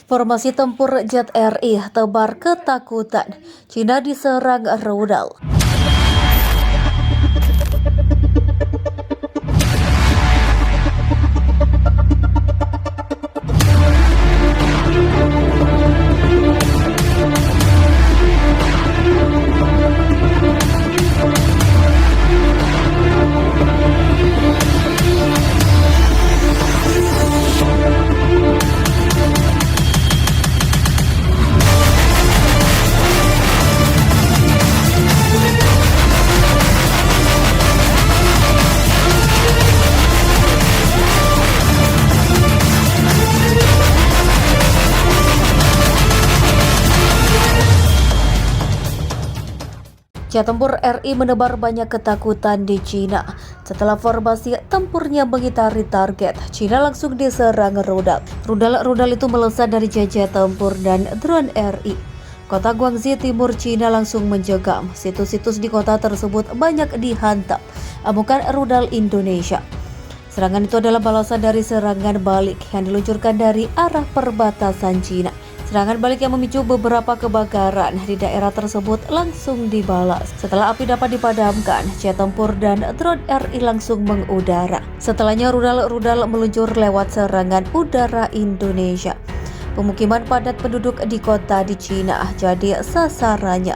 Formasi tempur jet RI tebar ketakutan. Cina diserang rudal. Jet tempur RI menebar banyak ketakutan di Cina. Setelah formasi tempurnya mengitari target, Cina langsung diserang rudal. Rudal itu melesat dari jet tempur dan drone RI. Kota Guangxi, timur Cina langsung mencekam. Situs-situs di kota tersebut banyak dihantam amukan rudal Indonesia. Serangan itu adalah balasan dari serangan balik yang diluncurkan dari arah perbatasan Cina. Serangan balik yang memicu beberapa kebakaran di daerah tersebut langsung dibalas. Setelah api dapat dipadamkan, jet tempur dan drone RI langsung mengudara. Setelahnya rudal meluncur lewat serangan udara Indonesia. Pemukiman padat penduduk di kota di Cina jadi sasarannya.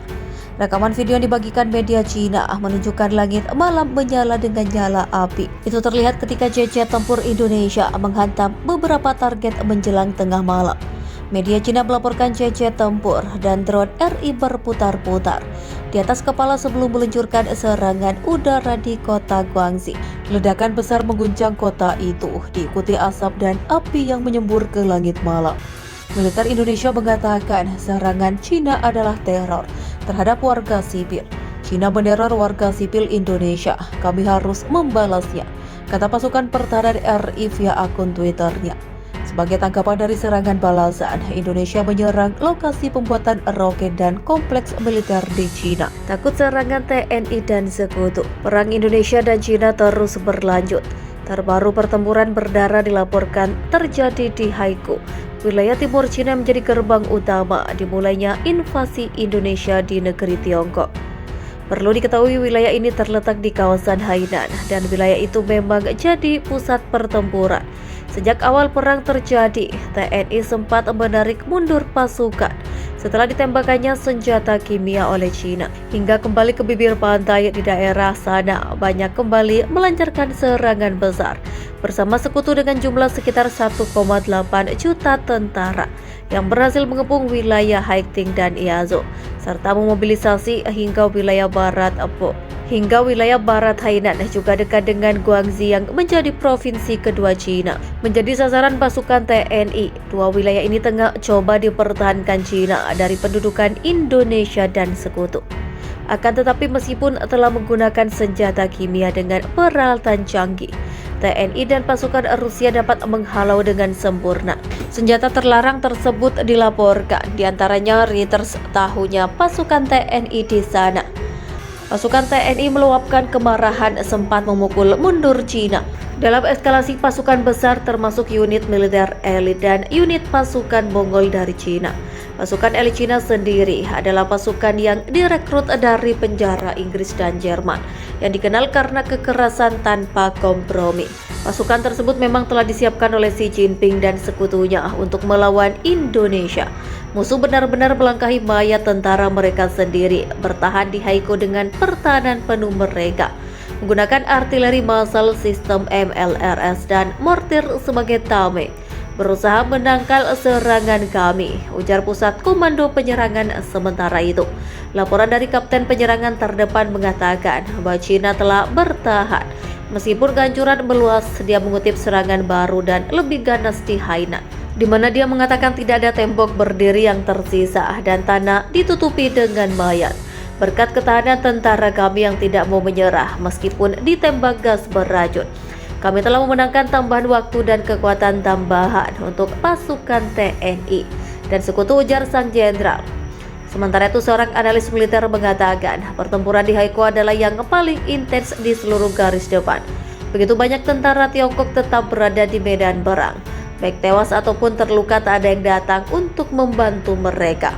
Rekaman video yang dibagikan media Cina menunjukkan langit malam menyala dengan nyala api. Itu terlihat ketika jet tempur Indonesia menghantam beberapa target menjelang tengah malam. Media Cina melaporkan jet tempur dan drone RI berputar-putar di atas kepala sebelum meluncurkan serangan udara di kota Guangxi. Ledakan besar mengguncang kota itu, diikuti asap dan api yang menyembur ke langit malam. Militer Indonesia mengatakan serangan Cina adalah teror terhadap warga sipil. Cina meneror warga sipil Indonesia, kami harus membalasnya, kata pasukan pertahanan RI via akun Twitternya. Sebagai tanggapan dari serangan balasan, Indonesia menyerang lokasi pembuatan roket dan kompleks militer di Cina. Takut serangan TNI dan sekutu, perang Indonesia dan Cina terus berlanjut. Terbaru pertempuran berdarah dilaporkan terjadi di Haikou, wilayah timur Cina menjadi gerbang utama dimulainya invasi Indonesia di negeri Tiongkok. Perlu diketahui wilayah ini terletak di kawasan Hainan dan wilayah itu memang jadi pusat pertempuran. Sejak awal perang terjadi, TNI sempat menarik mundur pasukan setelah ditembakannya senjata kimia oleh Cina. Hingga kembali ke bibir pantai di daerah sana, banyak kembali melancarkan serangan besar bersama sekutu dengan jumlah sekitar 1,8 juta tentara yang berhasil mengepung wilayah Haiting dan Iazhou, serta memobilisasi hingga wilayah barat Hainan juga dekat dengan Guangxi yang menjadi provinsi kedua Cina, menjadi sasaran pasukan TNI. Dua wilayah ini tengah coba dipertahankan Cina dari pendudukan Indonesia dan sekutu. Akan tetapi meskipun telah menggunakan senjata kimia dengan peralatan canggih, TNI dan pasukan Rusia dapat menghalau dengan sempurna. Senjata terlarang tersebut dilaporkan, diantaranya Reuters tahunya pasukan TNI di sana. Pasukan TNI meluapkan kemarahan sempat memukul mundur Cina. Dalam eskalasi pasukan besar termasuk unit militer elit dan unit pasukan Mongol dari Cina. Pasukan elit Cina sendiri adalah pasukan yang direkrut dari penjara Inggris dan Jerman yang dikenal karena kekerasan tanpa kompromi. Pasukan tersebut memang telah disiapkan oleh Xi Jinping dan sekutunya untuk melawan Indonesia. Musuh benar-benar melangkahi mayat tentara mereka sendiri, bertahan di Haikou dengan pertahanan penuh mereka, menggunakan artileri massal sistem MLRS dan mortir sebagai tameng. Berusaha menangkal serangan kami, ujar pusat komando penyerangan sementara itu. Laporan dari Kapten Penyerangan Terdepan mengatakan bahwa Cina telah bertahan. Meskipun kehancuran meluas, dia mengutip serangan baru dan lebih ganas di Hainan, di mana dia mengatakan tidak ada tembok berdiri yang tersisa dan tanah ditutupi dengan mayat. Berkat ketahanan tentara kami yang tidak mau menyerah meskipun ditembak gas beracun, kami telah memenangkan tambahan waktu dan kekuatan tambahan untuk pasukan TNI dan sekutu, ujar sang jenderal. Sementara itu, seorang analis militer mengatakan pertempuran di Haikou adalah yang paling intens di seluruh garis depan. Begitu banyak tentara Tiongkok tetap berada di medan perang. Baik tewas ataupun terluka, tak ada yang datang untuk membantu mereka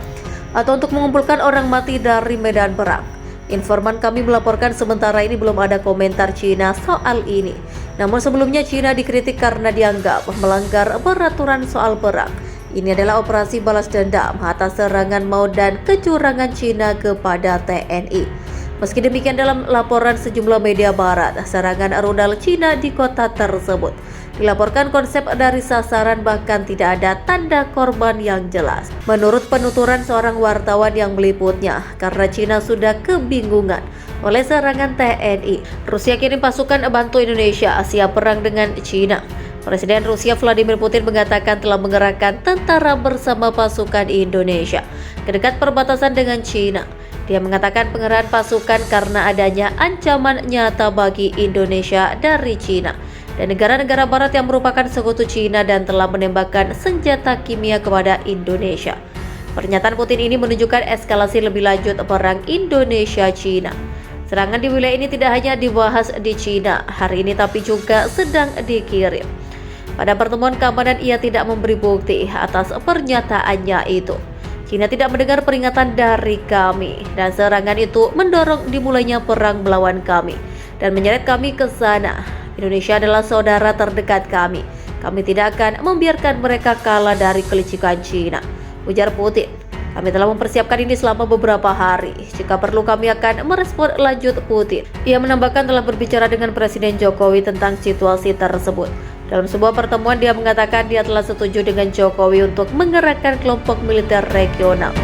atau untuk mengumpulkan orang mati dari medan perang. Informan kami melaporkan sementara ini belum ada komentar Cina soal ini. Namun sebelumnya Cina dikritik karena dianggap melanggar peraturan soal perang. Ini adalah operasi balas dendam atas serangan maut dan kecurangan Cina kepada TNI. Meski demikian, dalam laporan sejumlah media barat, serangan rudal Cina di kota tersebut dilaporkan konsep dari sasaran, bahkan tidak ada tanda korban yang jelas. Menurut penuturan seorang wartawan yang meliputnya, karena Cina sudah kebingungan oleh serangan TNI, Rusia kirim pasukan bantu Indonesia siap perang dengan Cina. Presiden Rusia Vladimir Putin mengatakan telah mengerahkan tentara bersama pasukan Indonesia ke dekat perbatasan dengan Cina. Dia mengatakan pengerahan pasukan karena adanya ancaman nyata bagi Indonesia dari Cina dan negara-negara barat yang merupakan sekutu Cina dan telah menembakkan senjata kimia kepada Indonesia. Pernyataan Putin ini menunjukkan eskalasi lebih lanjut perang Indonesia-Cina. Serangan di wilayah ini tidak hanya dibahas di Cina hari ini, tapi juga sedang dikirim. Pada pertemuan keamanan, ia tidak memberi bukti atas pernyataannya itu. Cina tidak mendengar peringatan dari kami, dan serangan itu mendorong dimulainya perang melawan kami dan menyeret kami ke sana. Indonesia adalah saudara terdekat kami. Kami tidak akan membiarkan mereka kalah dari kelicikan Cina, ujar Putin. Kami telah mempersiapkan ini selama beberapa hari. Jika perlu kami akan merespon, lanjut Putin. Ia menambahkan telah berbicara dengan Presiden Jokowi tentang situasi tersebut. Dalam sebuah pertemuan, dia mengatakan dia telah setuju dengan Jokowi untuk mengerahkan kelompok militer regional